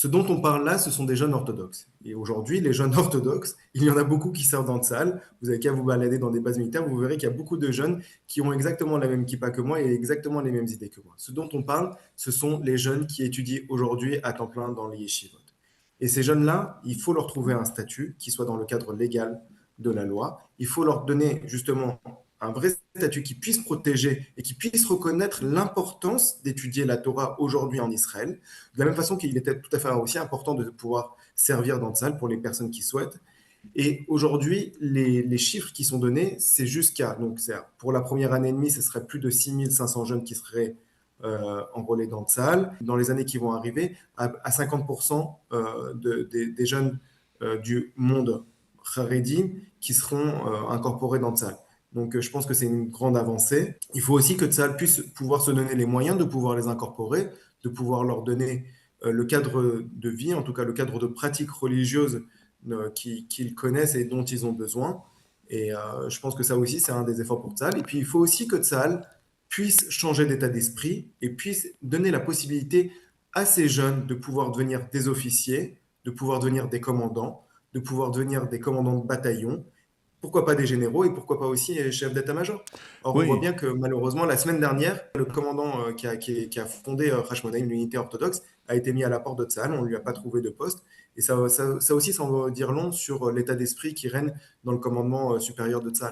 Ce dont on parle là, ce sont des jeunes orthodoxes. Et aujourd'hui, les jeunes orthodoxes, il y en a beaucoup qui servent dans de salles. Vous avez qu'à vous balader dans des bases militaires, vous verrez qu'il y a beaucoup de jeunes qui ont exactement la même kippa que moi et exactement les mêmes idées que moi. Ce dont on parle, ce sont les jeunes qui étudient aujourd'hui à temps plein dans les yeshivot. Et ces jeunes-là, il faut leur trouver un statut qui soit dans le cadre légal de la loi. Il faut leur donner justement un vrai statut qui puisse protéger et qui puisse reconnaître l'importance d'étudier la Torah aujourd'hui en Israël, de la même façon qu'il était tout à fait aussi important de pouvoir servir dans le salle pour les personnes qui souhaitent. Et aujourd'hui, les chiffres qui sont donnés, c'est jusqu'à, donc pour la première année et demie, ce serait plus de 6500 jeunes qui seraient enrôlés dans le salle. Dans les années qui vont arriver, à 50% des jeunes du monde Haredi qui seront incorporés dans le salle. Donc, je pense que c'est une grande avancée. Il faut aussi que Tsahal puisse pouvoir se donner les moyens de pouvoir les incorporer, de pouvoir leur donner le cadre de vie, en tout cas le cadre de pratique religieuse qu'ils connaissent et dont ils ont besoin. Et je pense que ça aussi, c'est un des efforts pour Tsahal. Et puis, il faut aussi que Tsahal puisse changer d'état d'esprit et puisse donner la possibilité à ces jeunes de pouvoir devenir des officiers, de pouvoir devenir des commandants, de pouvoir devenir des commandants de bataillon, pourquoi pas des généraux et pourquoi pas aussi chefs d'état-major. Or, on voit Oui, bien que malheureusement, la semaine dernière, le commandant qui a fondé Hashmonaïm, l'unité orthodoxe, a été mis à la porte de Tsahal, on ne lui a pas trouvé de poste. Et ça aussi, ça veut dire long sur l'état d'esprit qui règne dans le commandement supérieur de Tsahal.